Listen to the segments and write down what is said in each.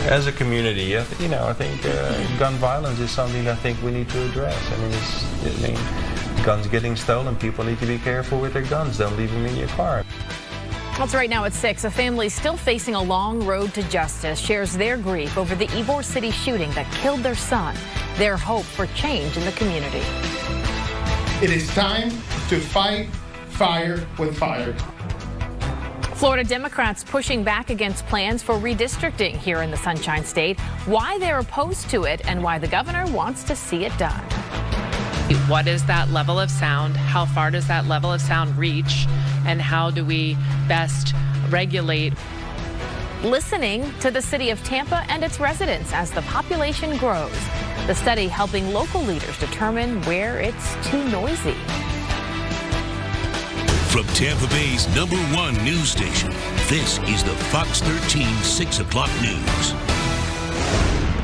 As a community, I think gun violence is something I think we need to address. Guns getting stolen, people need to be careful with their guns. Don't leave them in your car. That's right now at 6. A family still facing a long road to justice shares their grief over the Ybor City shooting that killed their son. Their hope for change in the community. It is time to fight fire with fire. Florida Democrats pushing back against plans for redistricting here in the Sunshine State, why they're opposed to it, and why the governor wants to see it done. What is that level of sound? How far does that level of sound reach? And how do we best regulate? Listening to the city of Tampa and its residents as the population grows. The study helping local leaders determine where it's too noisy. From Tampa Bay's #1 news station, this is the Fox 13 6 o'clock news.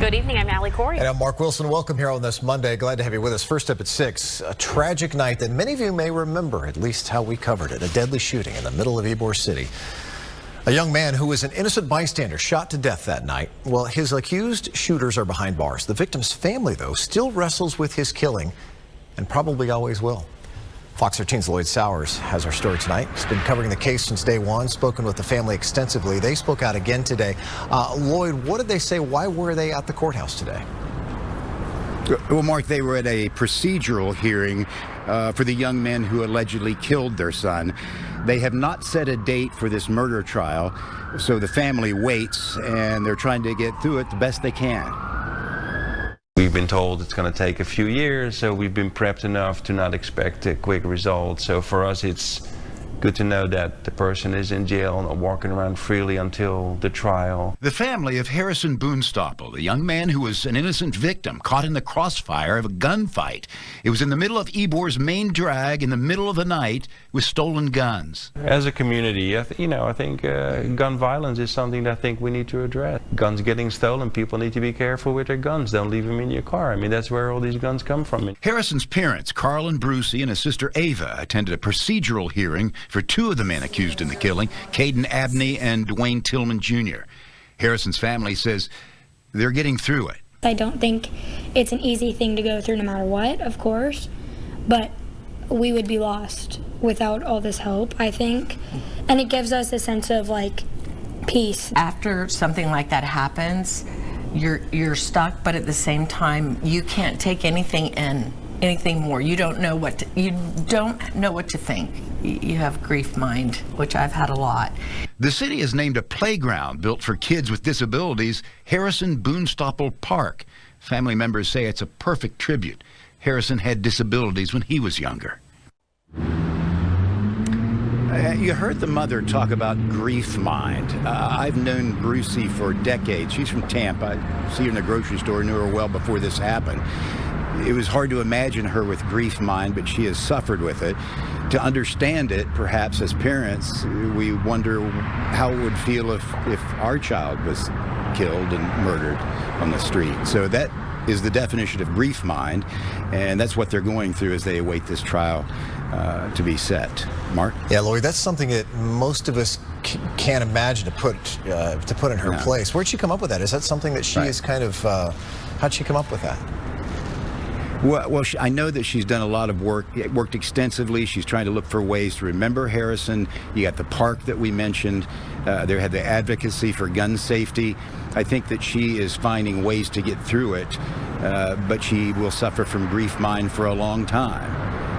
Good evening, I'm Allie Corey. And I'm Mark Wilson. Welcome here on this Monday. Glad to have you with us. First up at 6, a tragic night that many of you may remember, at least how we covered it. A deadly shooting in the middle of Ybor City. A young man who was an innocent bystander shot to death that night. Well, his accused shooters are behind bars. The victim's family, though, still wrestles with his killing and probably always will. Fox 13's Lloyd Sowers has our story tonight. He's been covering the case since day one, spoken with the family extensively. They spoke out again today. Lloyd, what did they say? Why were they at the courthouse today? Well, Mark, they were at a procedural hearing for the young men who allegedly killed their son. They have not set a date for this murder trial, so the family waits, and they're trying to get through it the best they can. We've been told it's going to take a few years, so we've been prepped enough to not expect a quick result. So for us, it's good to know that the person is in jail, not walking around freely until the trial. The family of Harrison Boonstapel, the young man who was an innocent victim caught in the crossfire of a gunfight. It was in the middle of Ybor's main drag in the middle of the night with stolen guns. As a community, I think gun violence is something that I think we need to address. Guns getting stolen, people need to be careful with their guns. Don't leave them in your car. That's where all these guns come from. Harrison's parents, Carl and Brucey, and his sister Ava, attended a procedural hearing for 2 of the men accused in the killing, Caden Abney and Dwayne Tillman Jr. Harrison's family says they're getting through it. I don't think it's an easy thing to go through no matter what, of course, but we would be lost without all this help, I think. And it gives us a sense of, peace. After something like that happens, you're stuck, but at the same time, you can't take anything more. You don't know what to think. You have grief mind, which I've had a lot. The city has named a playground built for kids with disabilities, Harrison Boonstapel Park. Family members say it's a perfect tribute. Harrison had disabilities when he was younger. You heard the mother talk about grief mind. I've known Brucey for decades. She's from Tampa. I see her in the grocery store, knew her well before this happened. It was hard to imagine her with grief mind, but she has suffered with it. To understand it, perhaps as parents, we wonder how it would feel if our child was killed and murdered on the street. So that is the definition of grief mind, and that's what they're going through as they await this trial to be set. Mark? Yeah, Lloyd, that's something that most of us can't imagine to put in her place. Where'd she come up with that? Is that something that she is kind of, how'd she come up with that? Well, I know that she's done a lot of work, worked extensively. She's trying to look for ways to remember Harrison. You got the park that we mentioned. There had the advocacy for gun safety. I think that she is finding ways to get through it, but she will suffer from grief mind for a long time,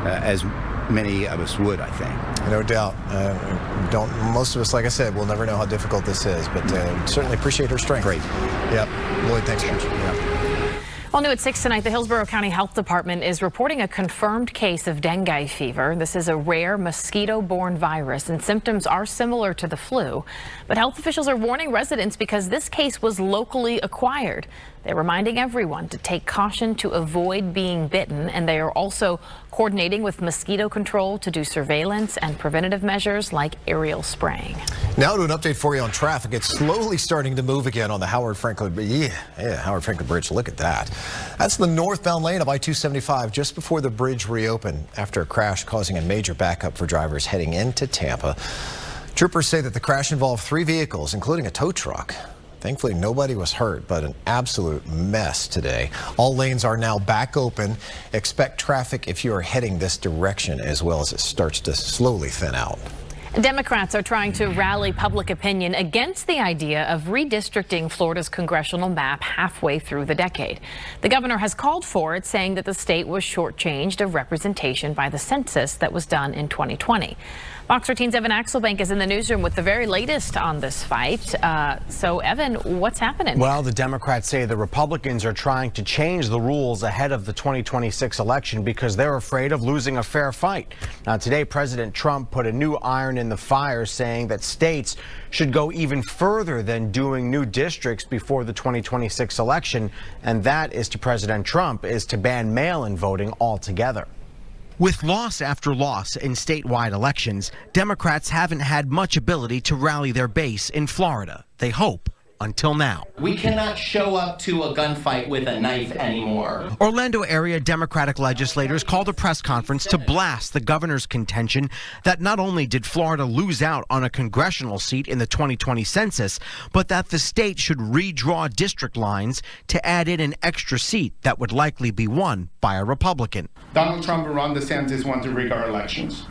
as many of us would, I think. No doubt. Most of us, like I said, will never know how difficult this is, but certainly appreciate her strength. Great. Yep. Lloyd, thanks much. Yep. Well, new at 6 tonight, the Hillsborough County Health Department is reporting a confirmed case of dengue fever. This is a rare mosquito-borne virus, and symptoms are similar to the flu. But health officials are warning residents because this case was locally acquired. They're reminding everyone to take caution to avoid being bitten, and they are also coordinating with mosquito control to do surveillance and preventative measures like aerial spraying. Now to an update for you on traffic. It's slowly starting to move again on the Howard Franklin Bridge. Look at that. That's the northbound lane of I-275 just before the bridge reopened after a crash causing a major backup for drivers heading into Tampa. Troopers say that the crash involved 3 vehicles, including a tow truck. Thankfully, nobody was hurt, but an absolute mess today. All lanes are now back open. Expect traffic if you are heading this direction as well as it starts to slowly thin out. Democrats are trying to rally public opinion against the idea of redistricting Florida's congressional map halfway through the decade. The governor has called for it, saying that the state was shortchanged of representation by the census that was done in 2020. Fox 13's Evan Axelbank is in the newsroom with the very latest on this fight. So, Evan, what's happening? Well, the Democrats say the Republicans are trying to change the rules ahead of the 2026 election because they're afraid of losing a fair fight. Now, today, President Trump put a new iron in the fire, saying that states should go even further than doing new districts before the 2026 election. And that is to President Trump, is to ban mail-in voting altogether. With loss after loss in statewide elections, Democrats haven't had much ability to rally their base in Florida. They hope, until now. We cannot show up to a gunfight with a knife anymore. Orlando area Democratic legislators called a press conference to blast the governor's contention that not only did Florida lose out on a congressional seat in the 2020 census, but that the state should redraw district lines to add in an extra seat that would likely be won by a Republican. Donald Trump and Ron DeSantis want to rig our elections.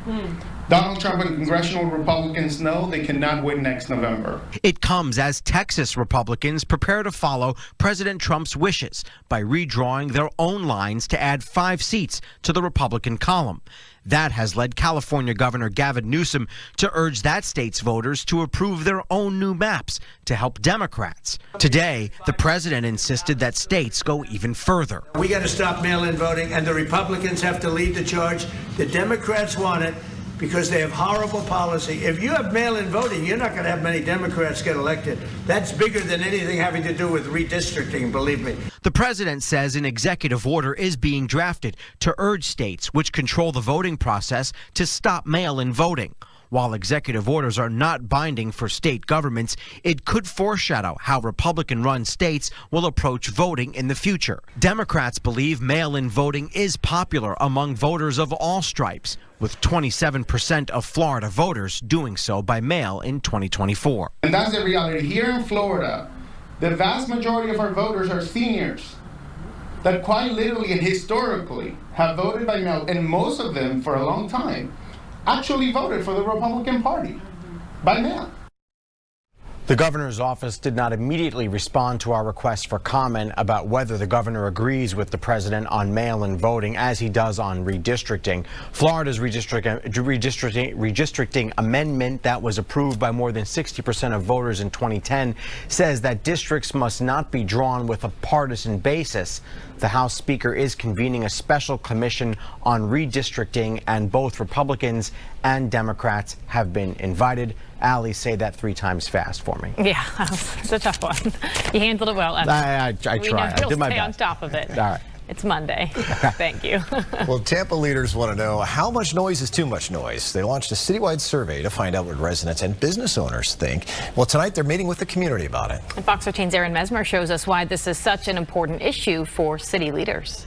Donald Trump and congressional Republicans know they cannot win next November. It comes as Texas Republicans prepare to follow President Trump's wishes by redrawing their own lines to add 5 seats to the Republican column. That has led California Governor Gavin Newsom to urge that state's voters to approve their own new maps to help Democrats. Today, the president insisted that states go even further. We got to stop mail-in voting, and the Republicans have to lead the charge. The Democrats want it because they have horrible policy. If you have mail-in voting, you're not going to have many Democrats get elected. That's bigger than anything having to do with redistricting, believe me. The president says an executive order is being drafted to urge states which control the voting process to stop mail-in voting. While executive orders are not binding for state governments, it could foreshadow how Republican-run states will approach voting in the future. Democrats believe mail-in voting is popular among voters of all stripes, with 27% of Florida voters doing so by mail in 2024. And that's the reality. Here in Florida, the vast majority of our voters are seniors that quite literally and historically have voted by mail, and most of them for a long time actually voted for the Republican Party by mail. The governor's office did not immediately respond to our request for comment about whether the governor agrees with the president on mail-in voting as he does on redistricting. Florida's redistricting amendment that was approved by more than 60% of voters in 2010 says that districts must not be drawn with a partisan basis. The House Speaker is convening a special commission on redistricting, and both Republicans and Democrats have been invited. Allie, say that 3 times fast for me. Yeah, it's a tough one. You handled it well. I tried. I did my best. Stay on top of it. All right. It's Monday. Thank you. Well, Tampa leaders want to know how much noise is too much noise. They launched a citywide survey to find out what residents and business owners think. Well, tonight they're meeting with the community about it. And Fox 13's Erin Mesmer shows us why this is such an important issue for city leaders.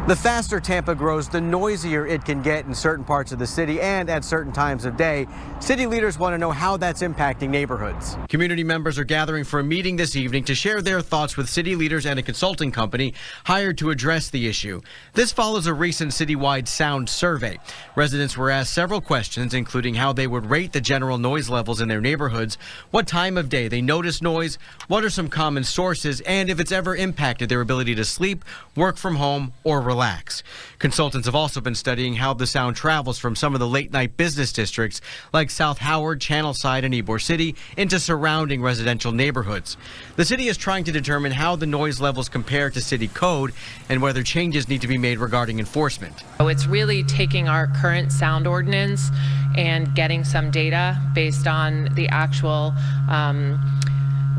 The faster Tampa grows, the noisier it can get in certain parts of the city and at certain times of day. City leaders want to know how that's impacting neighborhoods. Community members are gathering for a meeting this evening to share their thoughts with city leaders and a consulting company hired to address the issue. This follows a recent citywide sound survey. Residents were asked several questions, including how they would rate the general noise levels in their neighborhoods, what time of day they notice noise, what are some common sources, and if it's ever impacted their ability to sleep, work from home, or relax. Consultants have also been studying how the sound travels from some of the late-night business districts like South Howard, Channelside, and Ybor City into surrounding residential neighborhoods. The city is trying to determine how the noise levels compare to city code and whether changes need to be made regarding enforcement. So it's really taking our current sound ordinance and getting some data based on the actual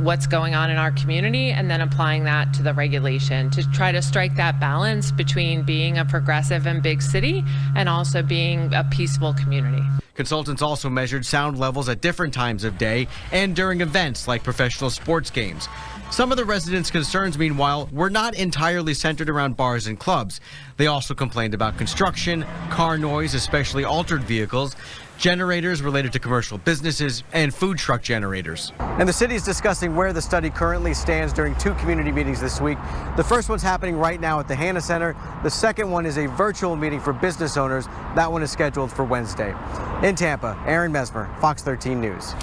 what's going on in our community and then applying that to the regulation to try to strike that balance between being a progressive and big city and also being a peaceful community. Consultants also measured sound levels at different times of day and during events like professional sports games. Some of the residents' concerns, meanwhile, were not entirely centered around bars and clubs. They also complained about construction, car noise, especially altered vehicles. generators related to commercial businesses, and food truck generators. And the city is discussing where the study currently stands during 2 community meetings this week. The first one's happening right now at the Hanna Center. The second one is a virtual meeting for business owners. That one is scheduled for Wednesday. In Tampa, Erin Mesmer, Fox 13 News.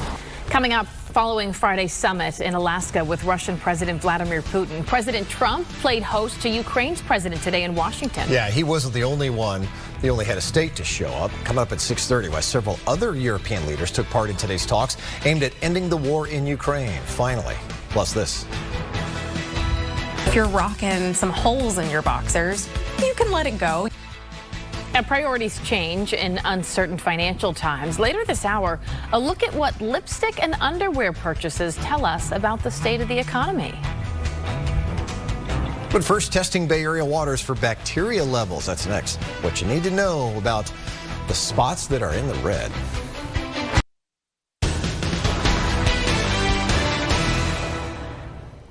Coming up, following Friday's summit in Alaska with Russian President Vladimir Putin, President Trump played host to Ukraine's president today in Washington. Yeah, he wasn't the only one. The only head of state to show up. Coming up at 6:30, while several other European leaders took part in today's talks aimed at ending the war in Ukraine. Finally, plus this. If you're rocking some holes in your boxers, you can let it go. And priorities change in uncertain financial times. Later this hour, a look at what lipstick and underwear purchases tell us about the state of the economy. But first, testing Bay Area waters for bacteria levels. That's next. What you need to know about the spots that are in the red.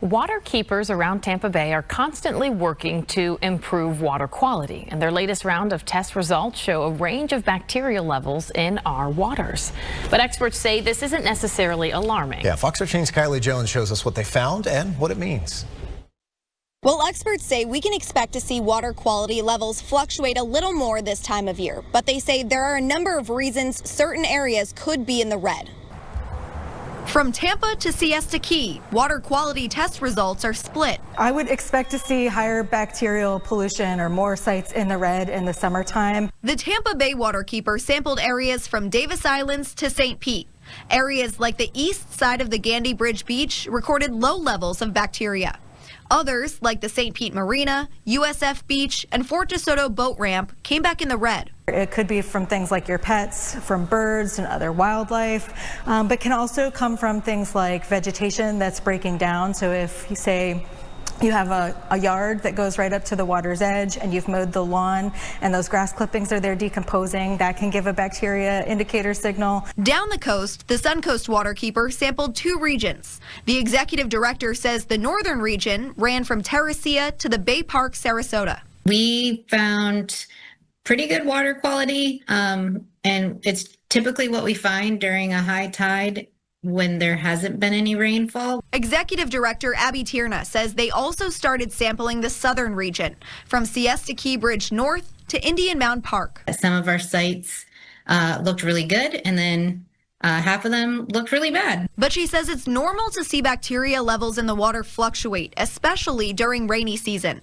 Water keepers around Tampa Bay are constantly working to improve water quality, and their latest round of test results show a range of bacteria levels in our waters. But experts say this isn't necessarily alarming. Yeah, Fox 13's Kylie Jones shows us what they found and what it means. Well, experts say we can expect to see water quality levels fluctuate a little more this time of year, but they say there are a number of reasons certain areas could be in the red. From Tampa to Siesta Key, water quality test results are split. I would expect to see higher bacterial pollution or more sites in the red in the summertime. The Tampa Bay waterkeeper sampled areas from Davis Islands to St. Pete. Areas like the east side of the Gandy Bridge Beach recorded low levels of bacteria. Others, like the St. Pete Marina, USF Beach, and Fort DeSoto boat ramp, came back in the red. It could be from things like your pets, from birds and other wildlife, but can also come from things like vegetation that's breaking down. So if you say you have a yard that goes right up to the water's edge and you've mowed the lawn and those grass clippings are there decomposing, that can give a bacteria indicator signal. Down the coast, the Suncoast waterkeeper sampled 2 regions. The executive director says the northern region ran from Terracea to the Bay Park, Sarasota. We found pretty good water quality, and it's typically what we find during a high tide when there hasn't been any rainfall. Executive Director Abby Tierna says they also started sampling the southern region, from Siesta Key Bridge North to Indian Mound Park. Some of our sites looked really good, and then half of them looked really bad. But she says it's normal to see bacteria levels in the water fluctuate, especially during rainy season.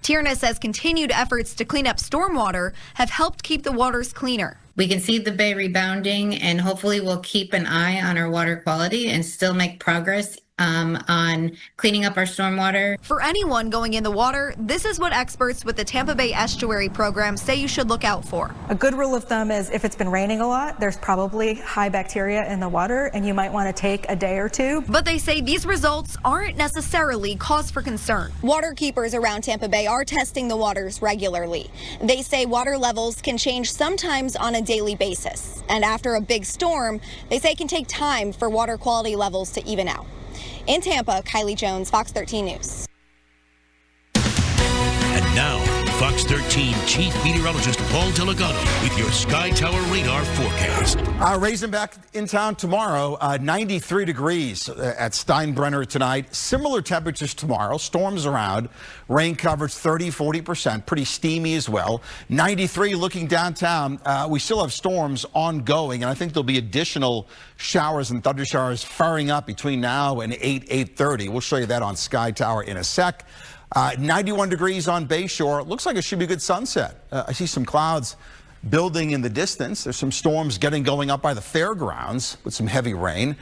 Tierna says continued efforts to clean up stormwater have helped keep the waters cleaner. We can see the bay rebounding, and hopefully we'll keep an eye on our water quality and still make progress on cleaning up our stormwater. For anyone going in the water, this is what experts with the Tampa Bay Estuary Program say you should look out for. A good rule of thumb is if it's been raining a lot, there's probably high bacteria in the water and you might want to take a day or 2. But they say these results aren't necessarily cause for concern. Water keepers around Tampa Bay are testing the waters regularly. They say water levels can change sometimes on a daily basis. And after a big storm, they say it can take time for water quality levels to even out. In Tampa, Kylie Jones, Fox 13 News. And now, Fox 13 Chief Meteorologist Paul Delgado with your Sky Tower radar forecast. Raisin back in town tomorrow, 93 degrees at Steinbrenner tonight. Similar temperatures tomorrow, storms around, rain coverage 30-40%, pretty steamy as well. 93 looking downtown. We still have storms ongoing, and I think there'll be additional showers and thunder showers firing up between now and 8:30. We'll show you that on Sky Tower in a sec. 91 degrees on Bayshore. Looks like it should be a good sunset. I see some clouds building in the distance. There's some storms going up by the fairgrounds with some heavy rain.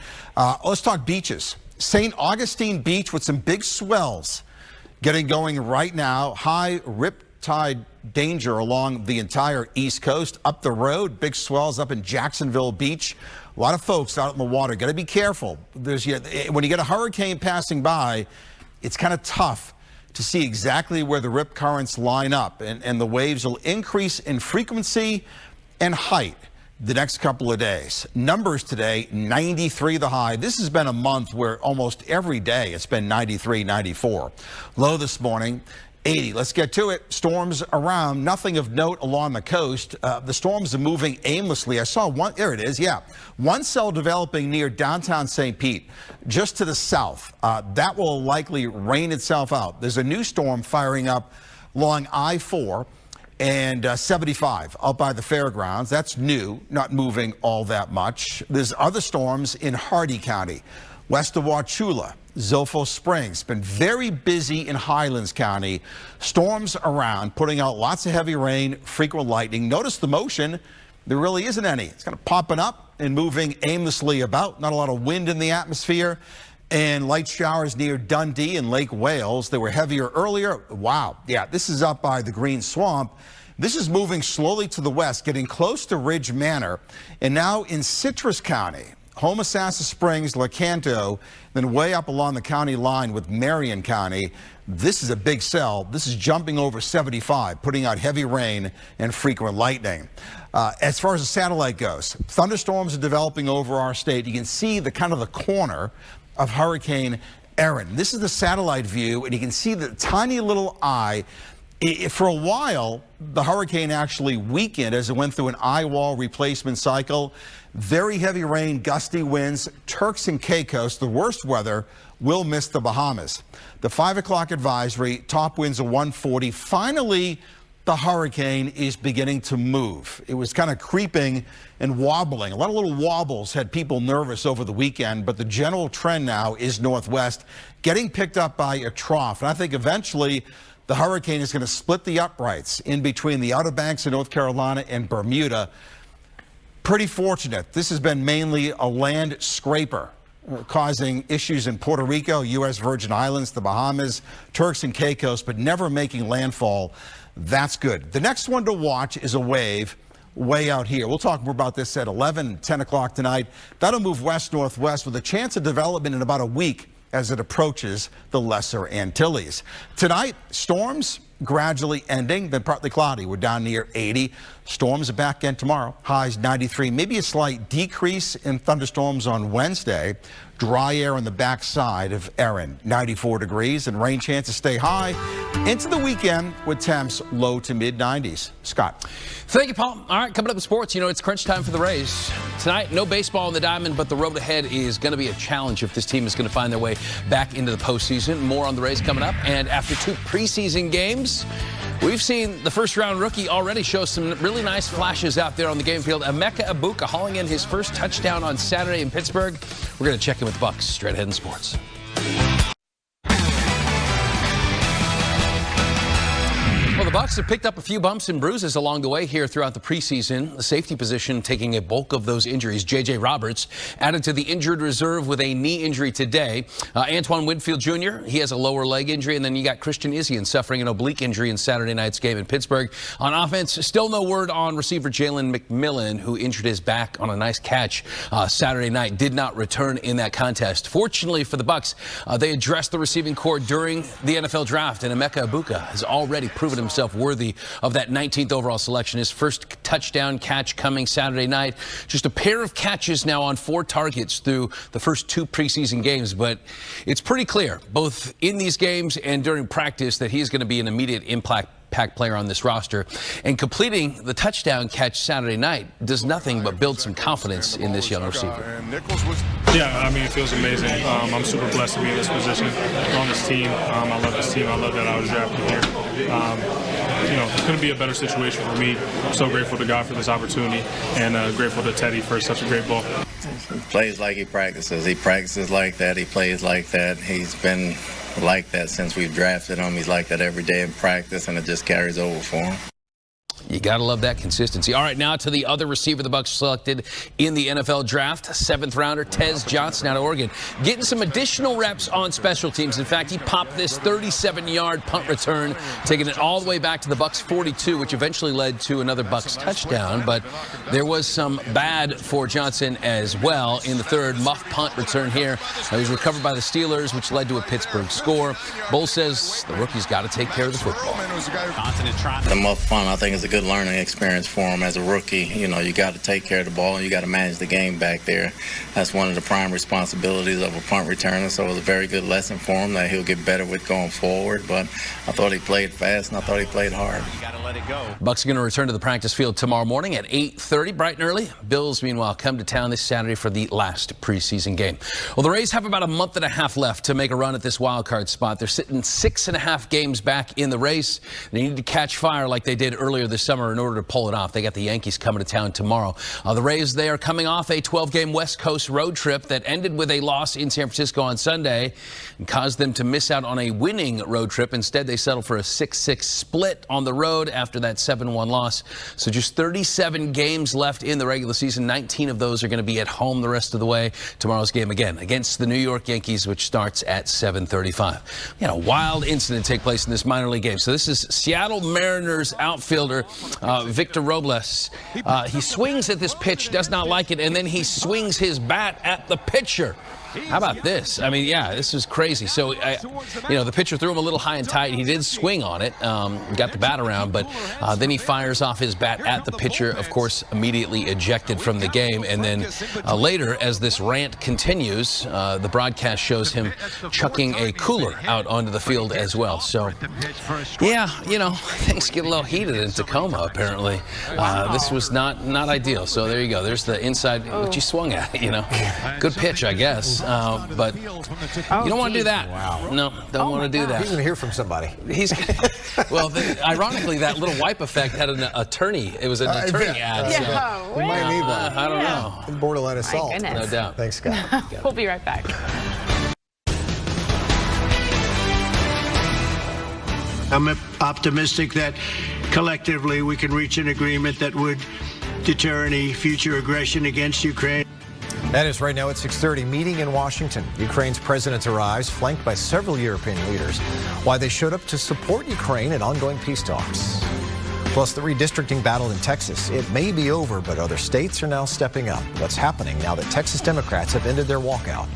Let's talk beaches. St. Augustine Beach with some big swells getting going right now. High riptide danger along the entire East Coast. Up the road, big swells up in Jacksonville Beach. A lot of folks out in the water. Got to be careful. When you get a hurricane passing by, it's kind of tough to see exactly where the rip currents line up, and the waves will increase in frequency and height the next couple of days. Numbers today, 93 the high. This has been a month where almost every day it's been 93, 94. Low this morning, 80. Let's get to it. Storms around. Nothing of note along the coast. The storms are moving aimlessly. I saw one. There it is. Yeah. One cell developing near downtown St. Pete, just to the south. That will likely rain itself out. There's a new storm firing up along I-4 and 75 out by the fairgrounds. That's new, not moving all that much. There's other storms in Hardy County, west of Wauchula. Zilpho Springs, been very busy in Highlands County. Storms around, putting out lots of heavy rain, frequent lightning. Notice the motion, there really isn't any. It's kind of popping up and moving aimlessly about. Not a lot of wind in the atmosphere. And light showers near Dundee and Lake Wales. They were heavier earlier. Wow, yeah, this is up by the Green Swamp. This is moving slowly to the west, getting close to Ridge Manor, and now in Citrus County. Homosassa Springs, Lecanto, then way up along the county line with Marion County. This is a big cell. This is jumping over 75, putting out heavy rain and frequent lightning. As far as the satellite goes, thunderstorms are developing over our state. You can see the kind of the corner of Hurricane Erin. This is the satellite view, and you can see the tiny little eye. For a while, the hurricane actually weakened as it went through an eye wall replacement cycle. Very heavy rain, gusty winds, Turks and Caicos, the worst weather, will miss the Bahamas. The 5 o'clock advisory, top winds of 140. Finally, the hurricane is beginning to move. It was kind of creeping and wobbling. A lot of little wobbles had people nervous over the weekend, but the general trend now is northwest, getting picked up by a trough. And I think eventually the hurricane is going to split the uprights in between the Outer Banks of North Carolina and Bermuda. Pretty fortunate. This has been mainly a land scraper, causing issues in Puerto Rico, U.S. Virgin Islands, the Bahamas, Turks and Caicos, but never making landfall. That's good. The next one to watch is a wave way out here. We'll talk more about this at 11, 10 o'clock tonight. That'll move west-northwest with a chance of development in about a week as it approaches the Lesser Antilles. Tonight, storms gradually ending, then partly cloudy. We're down near 80. Storms are back again tomorrow. Highs 93. Maybe a slight decrease in thunderstorms on Wednesday. Dry air on the backside of Erin, 94 degrees, and rain chances stay high into the weekend with temps low to mid 90s. Scott. Thank you, Paul. All right, coming up with sports, it's crunch time for the Rays. Tonight, no baseball on the diamond, but the road ahead is going to be a challenge if this team is going to find their way back into the postseason. More on the Rays coming up. And after 2 preseason games, we've seen the first-round rookie already show some really nice flashes out there on the game field. Emeka Egbuka hauling in his first touchdown on Saturday in Pittsburgh. We're going to check in with the Bucs straight ahead in sports. Well, the Bucs have picked up a few bumps and bruises along the way here throughout the preseason. The safety position taking a bulk of those injuries. J.J. Roberts added to the injured reserve with a knee injury today. Antoine Winfield Jr., he has a lower leg injury. And then you got Christian Isian suffering an oblique injury in Saturday night's game in Pittsburgh. On offense, still no word on receiver Jalen McMillan, who injured his back on a nice catch Saturday night. Did not return in that contest. Fortunately for the Bucs, they addressed the receiving corps during the NFL draft. And Emeka Egbuka has already proven himself worthy of that 19th overall selection. His first touchdown catch coming Saturday night. Just a pair of catches now on 4 targets through the first 2 preseason games. But it's pretty clear, both in these games and during practice, that he's going to be an immediate impact player on this roster. And completing the touchdown catch Saturday night does nothing but build some confidence in this young receiver. Yeah, it feels amazing. I'm super blessed to be in this position on this team. I love this team. I love that I was drafted here. It couldn't be a better situation for me. I'm so grateful to God for this opportunity, and grateful to Teddy for such a great ball. He plays like he practices. He practices like that. He plays like that. He's been like that since we've drafted him. He's like that every day in practice, and it just carries over for him. You got to love that consistency. All right, now to the other receiver the Bucs selected in the NFL draft, 7th rounder Tez Johnson out of Oregon, getting some additional reps on special teams. In fact, he popped this 37-yard punt return, taking it all the way back to the Bucs 42, which eventually led to another Bucs touchdown. But there was some bad for Johnson as well in the third muff punt return here. He was recovered by the Steelers, which led to a Pittsburgh score. Bowles says the rookie's got to take care of the football. The muff punt, I think, is was a good learning experience for him as a rookie. You know, you got to take care of the ball and you got to manage the game back there. That's one of the prime responsibilities of a punt returner. So it was a very good lesson for him that he'll get better with going forward. But I thought he played fast and I thought he played hard. Bucs are going to return to the practice field tomorrow morning at 8:30, bright and early. Bills, meanwhile, come to town this Saturday for the last preseason game. Well, the Rays have about a month and a half left to make a run at this wild card spot. They're sitting 6.5 games back in the race. They need to catch fire like they did earlier this summer in order to pull it off. They got the Yankees coming to town tomorrow. The Rays, they are coming off a 12-game West Coast road trip that ended with a loss in San Francisco on Sunday and caused them to miss out on a winning road trip. Instead, they settled for a 6-6 split on the road after that 7-1 loss. So just 37 games left in the regular season. 19 of those are going to be at home the rest of the way. Tomorrow's game again against the New York Yankees, which starts at 7:35. We had a wild incident take place in this minor league game. So this is Seattle Mariners outfielder Victor Robles. He swings at this pitch, does not like it, and then he swings his bat at the pitcher. How about this? I mean, yeah, this is crazy. So, the pitcher threw him a little high and tight. He did swing on it, got the bat around, but then he fires off his bat at the pitcher, of course, immediately ejected from the game. And then later, as this rant continues, the broadcast shows him chucking a cooler out onto the field as well. So, yeah, things get a little heated in Tacoma, apparently. This was not ideal. So there you go. There's the inside, what you swung at, Good pitch, I guess. But you don't want to do that. Wow. No, don't want to do that. He's going to hear from somebody. Ironically, that little wipe effect had an attorney. It was an attorney ad. Yeah, so, we might need one. I don't know. Borderline assault. No doubt. Thanks, Scott. We'll be right back. I'm optimistic that collectively we can reach an agreement that would deter any future aggression against Ukraine. That is right now at 6:30, meeting in Washington. Ukraine's president arrives, flanked by several European leaders, why they showed up to support Ukraine in ongoing peace talks. Plus, the redistricting battle in Texas. It may be over, but other states are now stepping up. What's happening now that Texas Democrats have ended their walkout?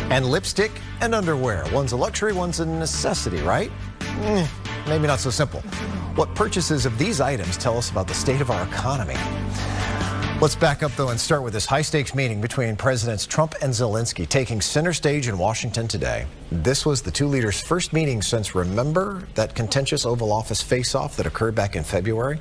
And lipstick and underwear. One's a luxury, one's a necessity, right? Maybe not so simple. What purchases of these items tell us about the state of our economy? Let's back up, though, and start with this high-stakes meeting between Presidents Trump and Zelensky taking center stage in Washington today. This was the two leaders' first meeting since, remember, that contentious Oval Office face-off that occurred back in February?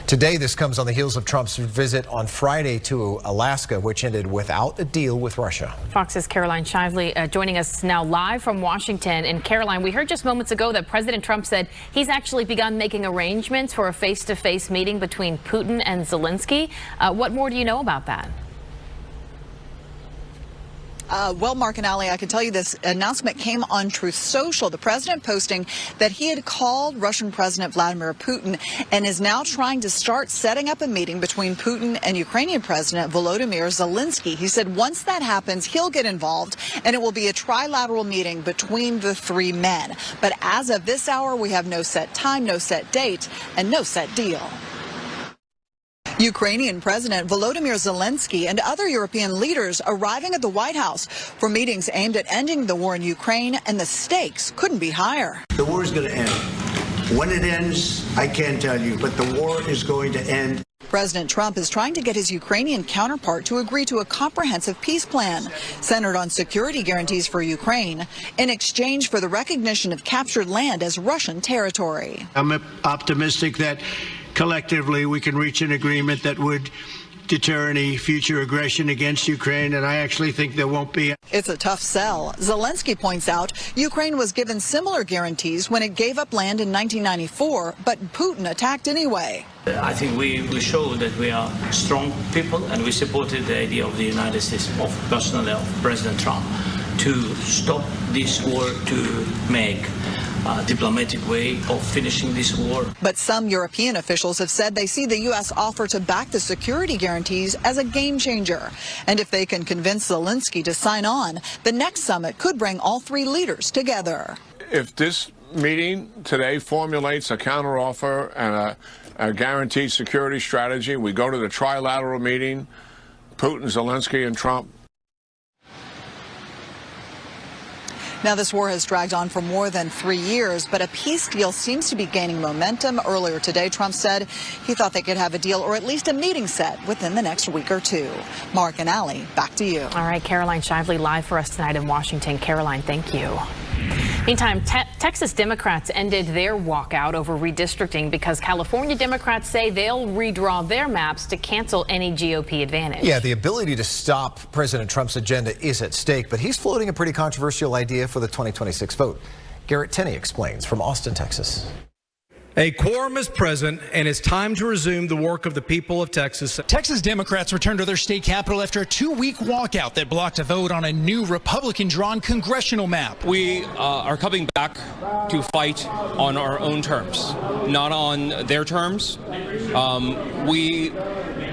Today, this comes on the heels of Trump's visit on Friday to Alaska, which ended without a deal with Russia. Fox's Caroline Shively joining us now live from Washington. And Caroline, we heard just moments ago that President Trump said he's actually begun making arrangements for a face-to-face meeting between Putin and Zelensky. What more do you know about that? Well, Mark and Ali, I can tell you this announcement came on Truth Social. The president posting that he had called Russian President Vladimir Putin and is now trying to start setting up a meeting between Putin and Ukrainian President Volodymyr Zelensky. He said once that happens, he'll get involved and it will be a trilateral meeting between the three men. But as of this hour, we have no set time, no set date, and no set deal. Ukrainian President Volodymyr Zelensky and other European leaders arriving at the White House for meetings aimed at ending the war in Ukraine, and the stakes couldn't be higher. The war is going to end. When it ends, I can't tell you, but the war is going to end. President Trump is trying to get his Ukrainian counterpart to agree to a comprehensive peace plan centered on security guarantees for Ukraine in exchange for the recognition of captured land as Russian territory. I'm optimistic that collectively we can reach an agreement that would deter any future aggression against Ukraine, and I actually think there won't be. It's a tough sell. Zelensky points out Ukraine was given similar guarantees when it gave up land in 1994, but Putin attacked anyway. I think we showed that we are strong people, and we supported the idea of the United States, personally of President Trump, to stop this war, to make a diplomatic way of finishing this war. But some European officials have said they see the U.S. offer to back the security guarantees as a game changer. And if they can convince Zelensky to sign on, the next summit could bring all three leaders together. If this meeting today formulates a counteroffer and a guaranteed security strategy, we go to the trilateral meeting, Putin, Zelensky, and Trump. Now, this war has dragged on for more than 3 years, but a peace deal seems to be gaining momentum. Earlier today, Trump said he thought they could have a deal or at least a meeting set within the next week or two. Mark and Allie, back to you. All right, Caroline Shively live for us tonight in Washington. Caroline, thank you. Meantime, Texas Democrats ended their walkout over redistricting because California Democrats say they'll redraw their maps to cancel any GOP advantage. Yeah, the ability to stop President Trump's agenda is at stake, but he's floating a pretty controversial idea for the 2026 vote. Garrett Tenney explains from Austin, Texas. A quorum is present, and it's time to resume the work of the people of Texas. Texas Democrats returned to their state capital after a 2-week walkout that blocked a vote on a new Republican-drawn congressional map. We are coming back to fight on our own terms, not on their terms. We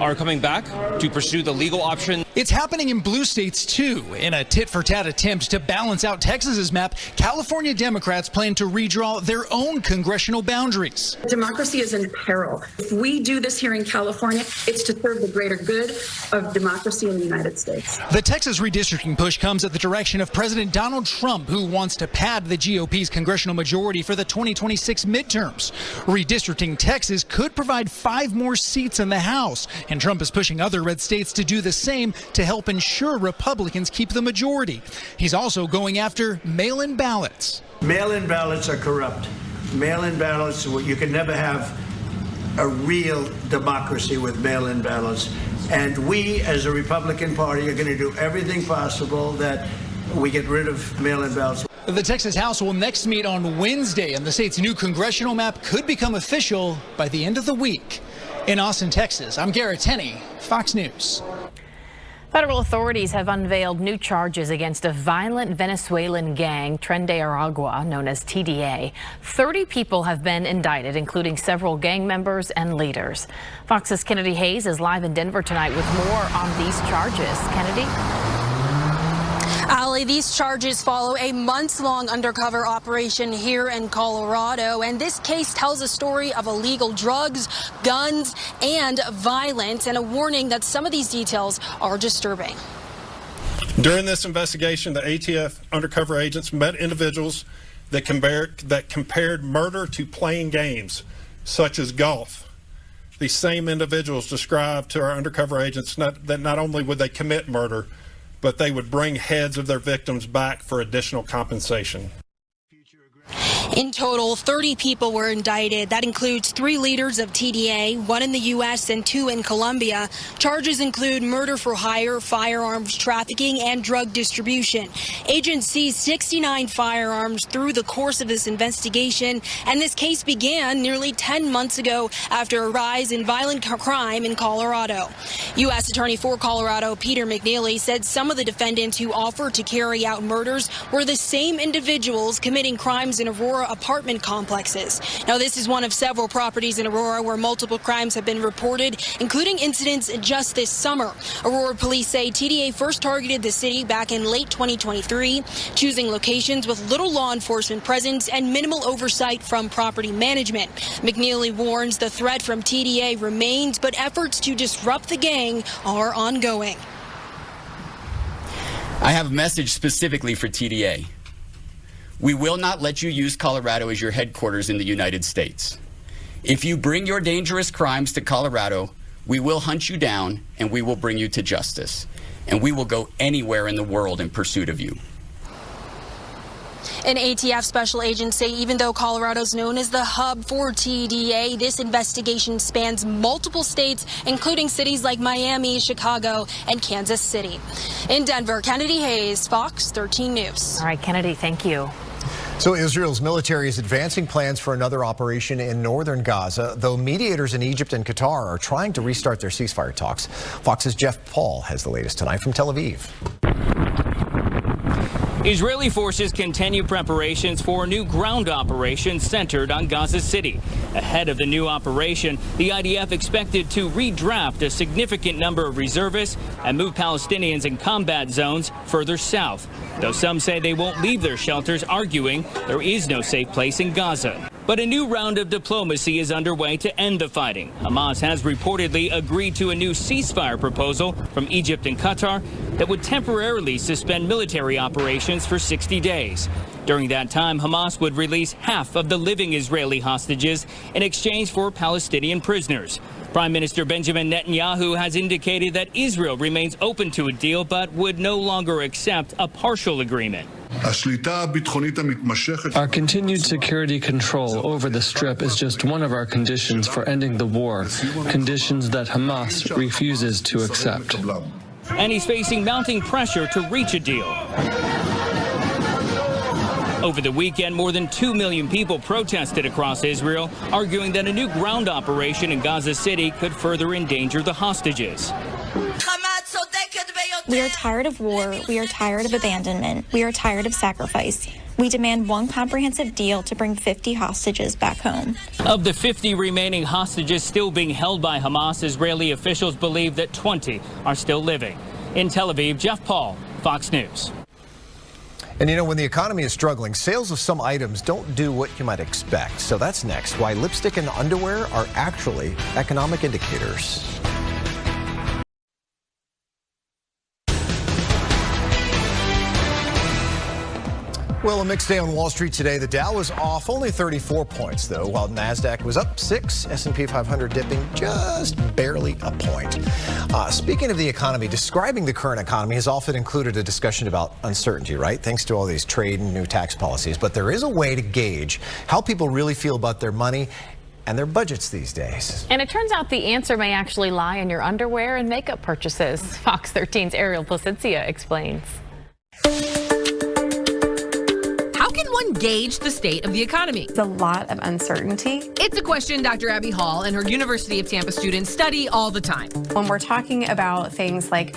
are coming back to pursue the legal option. It's happening in blue states, too. In a tit-for-tat attempt to balance out Texas's map, California Democrats plan to redraw their own congressional boundaries. Democracy is in peril. If we do this here in California, it's to serve the greater good of democracy in the United States. The Texas redistricting push comes at the direction of President Donald Trump, who wants to pad the GOP's congressional majority for the 2026 midterms. Redistricting Texas could provide 5 more seats in the House, and Trump is pushing other red states to do the same to help ensure Republicans keep the majority. He's also going after mail-in ballots. Mail-in ballots are corrupt. Mail-in ballots, you can never have a real democracy with mail-in ballots. And we, as a Republican Party, are going to do everything possible that we get rid of mail-in ballots. The Texas House will next meet on Wednesday, and the state's new congressional map could become official by the end of the week. In Austin, Texas, I'm Garrett Tenney, Fox News. Federal authorities have unveiled new charges against a violent Venezuelan gang, Tren de Aragua, known as TDA. 30 people have been indicted, including several gang members and leaders. Fox's Kennedy Hayes is live in Denver tonight with more on these charges. Kennedy? Allie, these charges follow a months-long undercover operation here in Colorado, and this case tells a story of illegal drugs, guns, and violence, and a warning that some of these details are disturbing. During this investigation, the ATF undercover agents met individuals that compared murder to playing games, such as golf. These same individuals described to our undercover agents that not only would they commit murder, but they would bring heads of their victims back for additional compensation. In total, 30 people were indicted. That includes 3 leaders of TDA, 1 in the U.S. and 2 in Colombia. Charges include murder for hire, firearms trafficking, and drug distribution. Agents seized 69 firearms through the course of this investigation, and this case began nearly 10 months ago after a rise in violent crime in Colorado. U.S. Attorney for Colorado, Peter McNeely, said some of the defendants who offered to carry out murders were the same individuals committing crimes in Aurora apartment complexes. Now, this is one of several properties in Aurora where multiple crimes have been reported, including incidents just this summer. Aurora police say TDA first targeted the city back in late 2023, choosing locations with little law enforcement presence and minimal oversight from property management. McNeely warns the threat from TDA remains, but efforts to disrupt the gang are ongoing. I have a message specifically for TDA. We will not let you use Colorado as your headquarters in the United States. If you bring your dangerous crimes to Colorado, we will hunt you down and we will bring you to justice. And we will go anywhere in the world in pursuit of you. An ATF special agent say even though Colorado is known as the hub for TDA, this investigation spans multiple states, including cities like Miami, Chicago, and Kansas City. In Denver, Kennedy Hayes, Fox 13 News. All right, Kennedy, thank you. So Israel's military is advancing plans for another operation in northern Gaza, though mediators in Egypt and Qatar are trying to restart their ceasefire talks. Fox's Jeff Paul has the latest tonight from Tel Aviv. Israeli forces continue preparations for a new ground operation centered on Gaza City. Ahead of the new operation, the IDF expected to redraft a significant number of reservists and move Palestinians in combat zones further south, though some say they won't leave their shelters, arguing there is no safe place in Gaza. But a new round of diplomacy is underway to end the fighting. Hamas has reportedly agreed to a new ceasefire proposal from Egypt and Qatar that would temporarily suspend military operations for 60 days. During that time, Hamas would release half of the living Israeli hostages in exchange for Palestinian prisoners. Prime Minister Benjamin Netanyahu has indicated that Israel remains open to a deal but would no longer accept a partial agreement. Our continued security control over the Strip is just one of our conditions for ending the war, conditions that Hamas refuses to accept. And he's facing mounting pressure to reach a deal. Over the weekend, more than 2 million people protested across Israel, arguing that a new ground operation in Gaza City could further endanger the hostages. We are tired of war. We are tired of abandonment. We are tired of sacrifice. We demand one comprehensive deal to bring 50 hostages back home. Of the 50 remaining hostages still being held by Hamas, Israeli officials believe that 20 are still living. In Tel Aviv, Jeff Paul, Fox News. And you know, when the economy is struggling, sales of some items don't do what you might expect. So that's next, why lipstick and underwear are actually economic indicators. Well, a mixed day on Wall Street today. The Dow was off only 34 points, though, while NASDAQ was up 6, S&P 500 dipping just barely a point. Speaking of the economy, describing the current economy has often included a discussion about uncertainty, right? Thanks to all these trade and new tax policies. But there is a way to gauge how people really feel about their money and their budgets these days. And it turns out the answer may actually lie in your underwear and makeup purchases. Fox 13's Ariel Placencia explains. How can one gauge the state of the economy? There's a lot of uncertainty. It's a question Dr. Abby Hall and her University of Tampa students study all the time. When we're talking about things like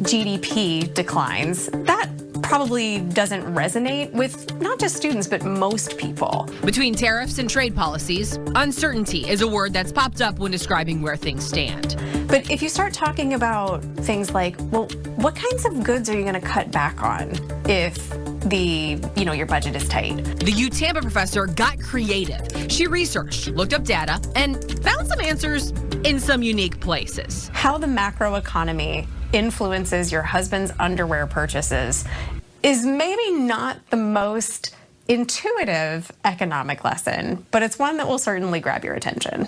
GDP declines, that probably doesn't resonate with not just students, but most people. Between tariffs and trade policies, uncertainty is a word that's popped up when describing where things stand. But if you start talking about things like, well, what kinds of goods are you going to cut back on if your budget is tight? The U Tampa professor got creative. She researched, looked up data, and found some answers in some unique places. How the macroeconomy influences your husband's underwear purchases is maybe not the most intuitive economic lesson, but it's one that will certainly grab your attention.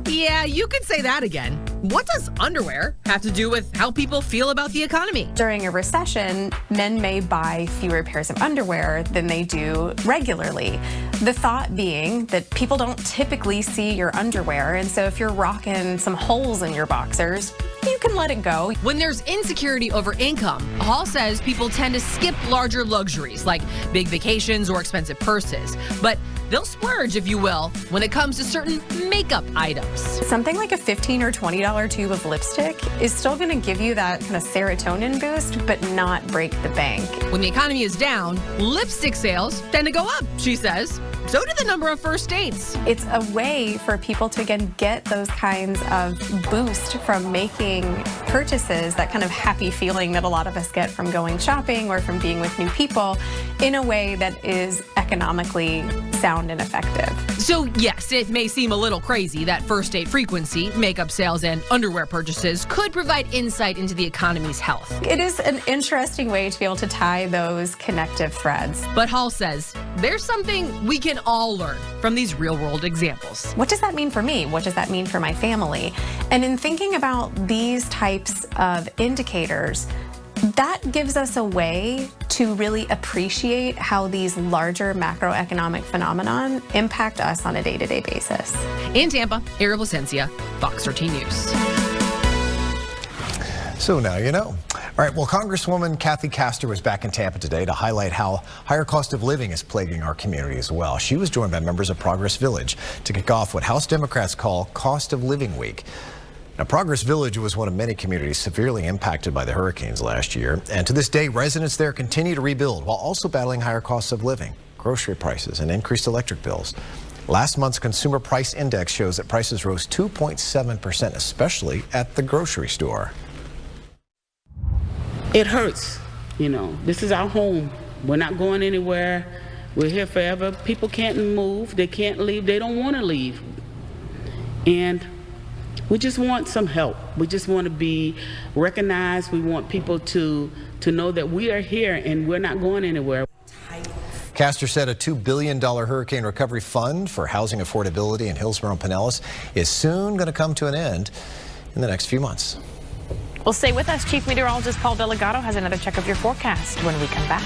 Yeah, you could say that again. What does underwear have to do with how people feel about the economy? During a recession, men may buy fewer pairs of underwear than they do regularly. The thought being that people don't typically see your underwear, and so if you're rocking some holes in your boxers, you can let it go. When there's insecurity over income, Hall says people tend to skip larger luxuries like big vacations or expensive purses. But they'll splurge, if you will, when it comes to certain makeup items. Something like a $15 or $20 tube of lipstick is still going to give you that kind of serotonin boost, but not break the bank. When the economy is down, lipstick sales tend to go up, she says. So do the number of first dates. It's a way for people to, again, get those kinds of boost from making purchases, that kind of happy feeling that a lot of us get from going shopping or from being with new people, in a way that is economically sound and effective. So yes, it may seem a little crazy that first date frequency, makeup sales, and underwear purchases could provide insight into the economy's health. It is an interesting way to be able to tie those connective threads. But Hall says there's something we can all learn from these real-world examples. What does that mean for me? What does that mean for my family? And in thinking about these types of indicators, that gives us a way to really appreciate how these larger macroeconomic phenomenon impact us on a day-to-day basis. In Tampa, Ariel Placencia, Fox 13 News. So now you know. All right, well, Congresswoman Kathy Castor was back in Tampa today to highlight how higher cost of living is plaguing our community as well. She was joined by members of Progress Village to kick off what House Democrats call Cost of Living Week. Now, Progress Village was one of many communities severely impacted by the hurricanes last year. And to this day, residents there continue to rebuild while also battling higher costs of living, grocery prices, and increased electric bills. Last month's Consumer Price Index shows that prices rose 2.7%, especially at the grocery store. It hurts, you know. This is our home. We're not going anywhere. We're here forever. People can't move. They can't leave. They don't want to leave. And we just want some help. We just want to be recognized. We want people to know that we are here and we're not going anywhere. Castor said a $2 billion hurricane recovery fund for housing affordability in Hillsborough and Pinellas is soon going to come to an end in the next few months. Well, stay with us. Chief Meteorologist Paul Delegato has another check of your forecast when we come back.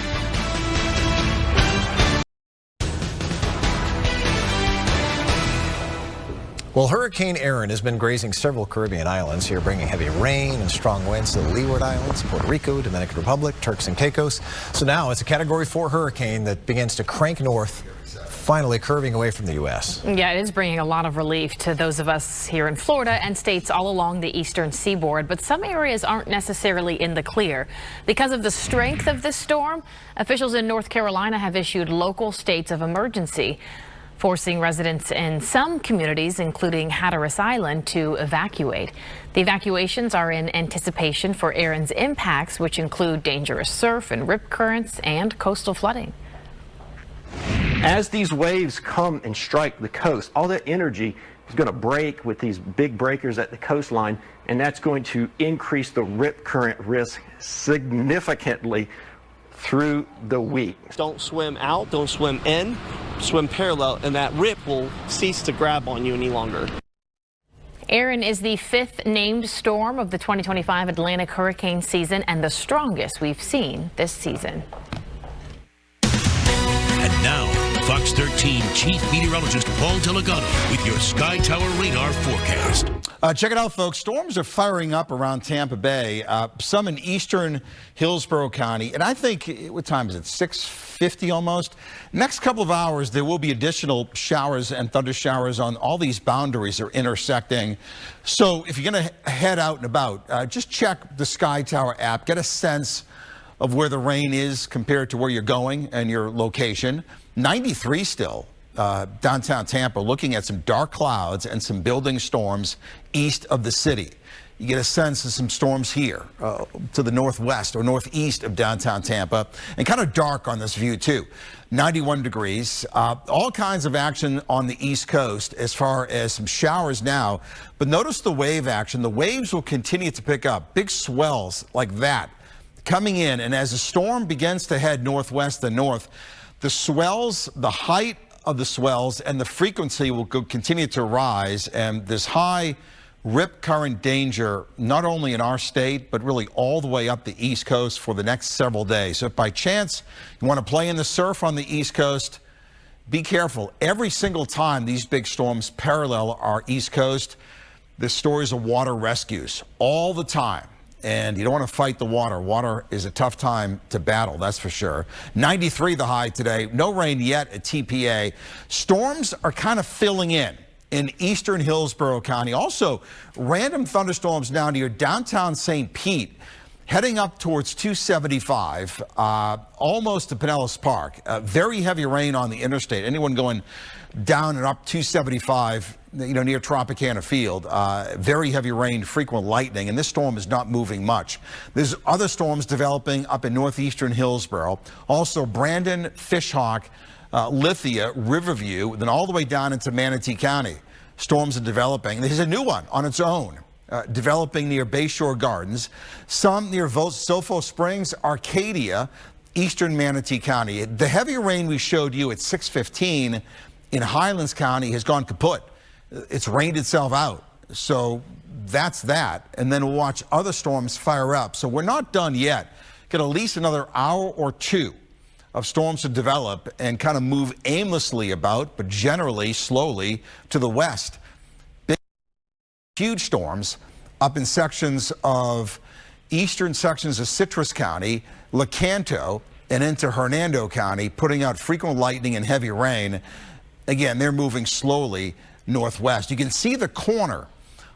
Well, Hurricane Erin has been grazing several Caribbean islands here, bringing heavy rain and strong winds to the Leeward Islands, Puerto Rico, Dominican Republic, Turks and Caicos. So now it's a Category 4 hurricane that begins to crank north, finally curving away from the U.S. Yeah, it is bringing a lot of relief to those of us here in Florida and states all along the eastern seaboard. But some areas aren't necessarily in the clear. Because of the strength of this storm, officials in North Carolina have issued local states of emergency, forcing residents in some communities, including Hatteras Island, to evacuate. The evacuations are in anticipation for Erin's impacts, which include dangerous surf and rip currents and coastal flooding. As these waves come and strike the coast, all that energy is going to break with these big breakers at the coastline, and that's going to increase the rip current risk significantly through the week. Don't swim out, don't swim in, swim parallel, and that rip will cease to grab on you any longer. Erin is the 5th named storm of the 2025 Atlantic hurricane season and the strongest we've seen this season. And now, Fox 13 Chief Meteorologist Paul Delegato with your Sky Tower radar forecast. Check it out, folks. Storms are firing up around Tampa Bay, some in eastern Hillsborough County. And I think, what time is it, 6:50 almost? Next couple of hours, there will be additional showers and thunder showers on all these boundaries that are intersecting. So if you're going to head out and about, just check the Sky Tower app, get a sense of where the rain is compared to where you're going and your location. 93 still. Downtown Tampa, looking at some dark clouds and some building storms east of the city. You get a sense of some storms here to the northwest or northeast of downtown Tampa, and kind of dark on this view too. 91 degrees, all kinds of action on the East Coast as far as some showers now. But notice the wave action. The waves will continue to pick up. Big swells like that coming in, and as the storm begins to head northwest and north, the swells, the height of the swells and the frequency will continue to rise, and this high rip current danger not only in our state but really all the way up the East Coast for the next several days. So if by chance you want to play in the surf on the East Coast, be careful. Every single time these big storms parallel our East Coast, there's stories of water rescues all the time. And you don't want to fight the water. Water is a tough time to battle, that's for sure. 93 the high today. No rain yet at TPA. Storms are kind of filling in eastern Hillsborough County. Also, random thunderstorms now near downtown St. Pete, heading up towards 275, almost to Pinellas Park. Very heavy rain on the interstate. Anyone going down and up 275, near Tropicana Field, very heavy rain, frequent lightning, and this storm is not moving much. There's other storms developing up in northeastern Hillsborough. Also Brandon, Fishhawk, Lithia, Riverview, then all the way down into Manatee County. Storms are developing. There's a new one on its own, developing near Bayshore Gardens. Some near Sofo Springs, Arcadia, eastern Manatee County. The heavy rain we showed you at 6:15 in Highlands County has gone kaput. It's rained itself out. So that's that. And then we'll watch other storms fire up. So we're not done yet. Get at least another hour or two of storms to develop and kind of move aimlessly about, but generally slowly to the west. Big, huge storms up in sections of eastern sections of Citrus County, Lecanto, and into Hernando County, putting out frequent lightning and heavy rain. Again, they're moving slowly northwest. You can see the corner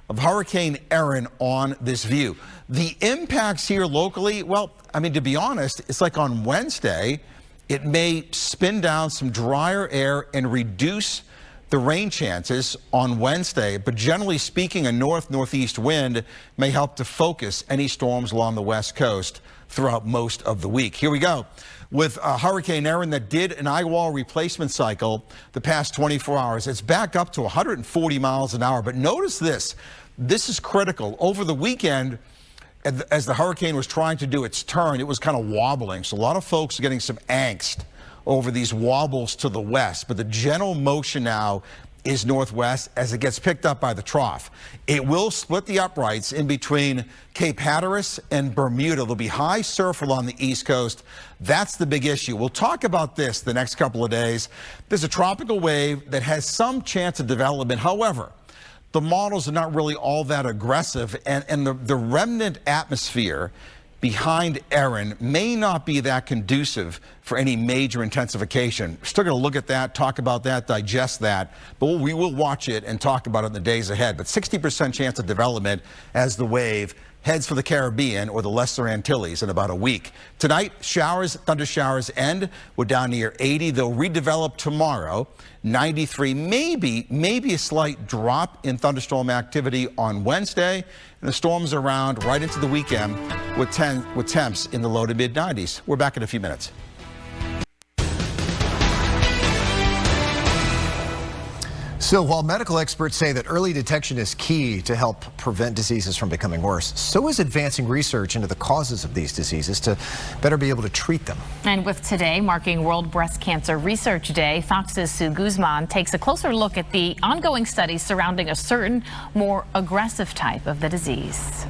of Hurricane Erin on this view. The impacts here locally, well, I mean, to be honest, it's like on Wednesday, it may spin down some drier air and reduce the rain chances on Wednesday, but generally speaking, a north-northeast wind may help to focus any storms along the west coast throughout most of the week. Here we go. With Hurricane Erin that did an eye-wall replacement cycle the past 24 hours, it's back up to 140 miles an hour. But notice this. This is critical. Over the weekend, as the hurricane was trying to do its turn, it was kind of wobbling. So a lot of folks are getting some angst over these wobbles to the west. But the general motion now is northwest as it gets picked up by the trough. It will split the uprights in between Cape Hatteras and Bermuda. There'll be high surf along the east coast. That's the big issue. We'll talk about this the next couple of days. There's a tropical wave that has some chance of development. However, the models are not really all that aggressive, and the remnant atmosphere behind Erin may not be that conducive for any major intensification. We're still going to look at that, talk about that, digest that, but we will watch it and talk about it in the days ahead. But 60% chance of development as the wave heads for the Caribbean or the Lesser Antilles in about a week. Tonight, showers, thunder showers end. We're down near 80. They'll redevelop tomorrow. 93, maybe a slight drop in thunderstorm activity on Wednesday. And the storms are around right into the weekend with temps in the low to mid 90s. We're back in a few minutes. So while medical experts say that early detection is key to help prevent diseases from becoming worse, so is advancing research into the causes of these diseases to better be able to treat them. And with today marking World Breast Cancer Research Day, Fox's Sue Guzman takes a closer look at the ongoing studies surrounding a certain, more aggressive type of the disease.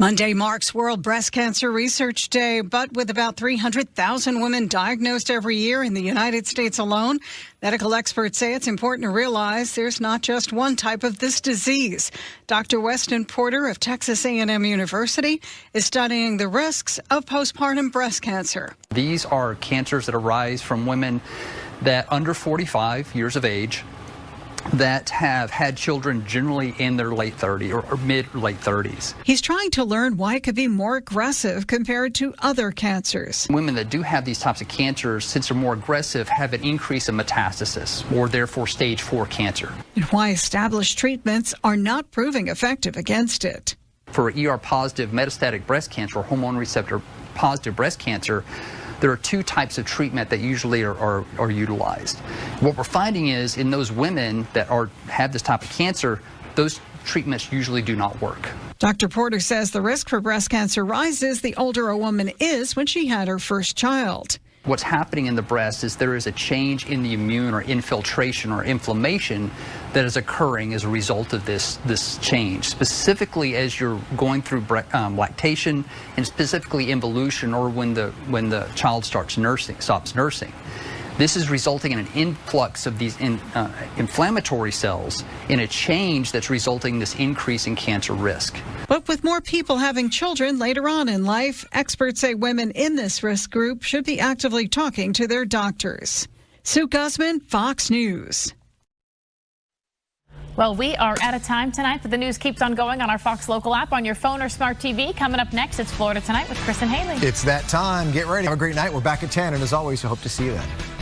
Monday marks World Breast Cancer Research Day, but with about 300,000 women diagnosed every year in the United States alone, medical experts say it's important to realize there's not just one type of this disease. Dr. Weston Porter of Texas A&M University is studying the risks of postpartum breast cancer. These are cancers that arise from women that under 45 years of age that have had children generally in their late 30s or mid-late 30s. He's trying to learn why it could be more aggressive compared to other cancers. Women that do have these types of cancers, since they're more aggressive, have an increase in metastasis, or therefore stage 4 cancer. And why established treatments are not proving effective against it. For ER-positive metastatic breast cancer or hormone receptor-positive breast cancer, there are two types of treatment that usually are utilized. What we're finding is in those women that have this type of cancer, those treatments usually do not work. Dr. Porter says the risk for breast cancer rises the older a woman is when she had her first child. What's happening in the breast is there is a change in the immune or infiltration or inflammation that is occurring as a result of this change, specifically as you're going through lactation and specifically involution or when the child stops nursing. This is resulting in an influx of these inflammatory cells in a change that's resulting in this increase in cancer risk. But with more people having children later on in life, experts say women in this risk group should be actively talking to their doctors. Sue Guzman, Fox News. Well, we are out of time tonight, but the news keeps on going on our Fox Local app on your phone or smart TV. Coming up next, it's Florida Tonight with Chris and Haley. It's that time. Get ready. Have a great night. We're back at 10, and as always, we hope to see you then.